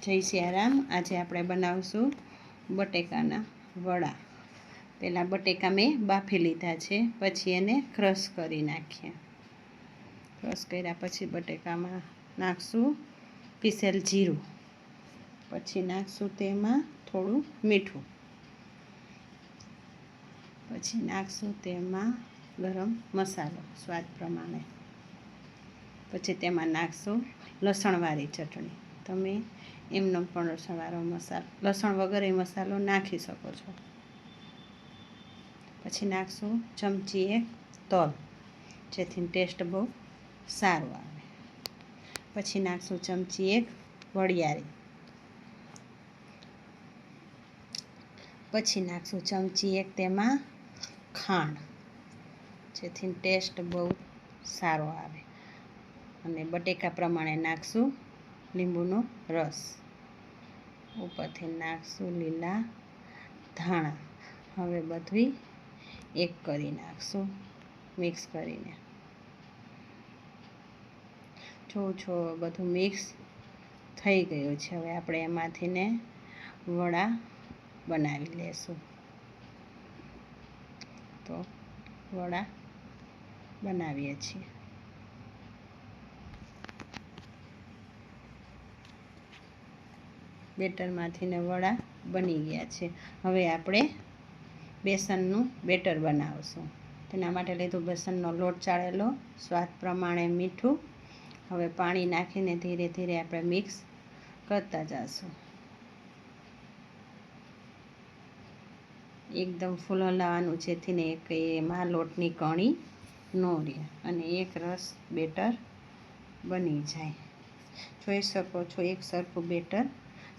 જય સિયારામ. આજે આપણે બનાવશું બટેકાના વડા. પહેલાં બટેકા મેં બાફી લીધા છે, પછી એને ક્રશ કરી નાખીએ. ક્રશ કર્યા પછી બટેકામાં નાખશું પીસેલ જીરું, પછી નાખશું તેમાં થોડું મીઠું, પછી નાખશું તેમાં ગરમ મસાલો સ્વાદ પ્રમાણે, પછી તેમાં નાખશું લસણવાળી ચટણી. તમે એમનો પણ લસણ વગર એ મસાલો નાખી શકો છો. પછી નાખશું ચમચી એક તલ, જેથી ટેસ્ટ બહુ સારો આવે. પછી નાખશું ચમચી એક વરિયાળી, પછી નાખશું ચમચી એક તેમાં ખાંડ, જેથી ટેસ્ટ બહુ સારો આવે. અને બટેકા પ્રમાણે નાખશું લીંબુનો રસ. ઉપરથી નાખશું લીલા ધાણા. હવે બધું એક કરી નાખશું મિક્સ કરીને. જો બધું મિક્સ થઈ ગયું છે. હવે આપણે એમાંથી ને વડા બનાવી લેશું. તો વડા બનાવીએ છીએ. બેટરમાંથી ને વડા બની ગયા છે. હવે આપણે બેસનનું બેટર બનાવશું. તેના માટે લીધું બેસનનો લોટ ચાળેલો, સ્વાદ પ્રમાણે મીઠું. હવે પાણી નાખીને ધીરે ધીરે આપણે મિક્સ કરતા જઈશું. એકદમ ફૂલ હલાવવાનું, જેથી ને એમાં લોટની કણી ન રહે અને એક રસ બેટર બની જાય. જોઈ શકો છો એક સરખું બેટર,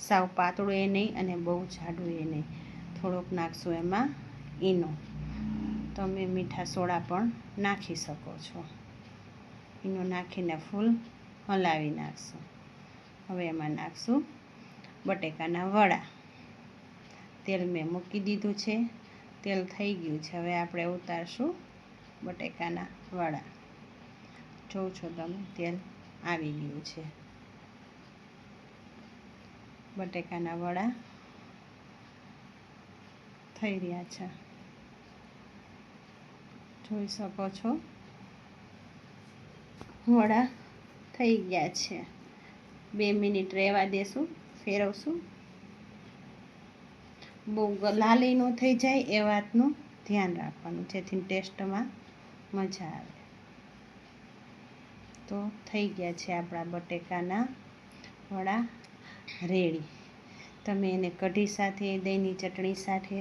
સાવ પાતળું એ નહીં અને બહુ જાડું એ નહીં. થોડોક નાખશું એમાં ઈનો. તમે મીઠા સોડા પણ નાખી શકો છો. ઈનો નાખીને ફૂલ હલાવી નાખશું. હવે એમાં નાખશું બટેકાના વડા. તેલ મેં મૂકી દીધું છે, તેલ થઈ ગયું છે. હવે આપણે ઉતારશું બટેકાના વડા. જોઉં છો તમે, તેલ આવી ગયું છે. બટેકાના વડા થઈ રહ્યા છે, જોઈ શકો છો. વડા થઈ ગયા છે. 2 મિનિટ રહેવા દેશું, ફેરવશું. બહુ લાલી ન થઈ જાય એ વાતનું ધ્યાન રાખવાનું, જેથી ટેસ્ટમાં મજા આવે. તો થઈ ગયા છે આપણા બટેકાના વડા રેડી. તમે એને કઢી સાથે, દહીંની ચટણી સાથે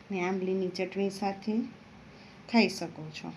ને આંબલીની ચટણી સાથે ખાઈ શકો છો.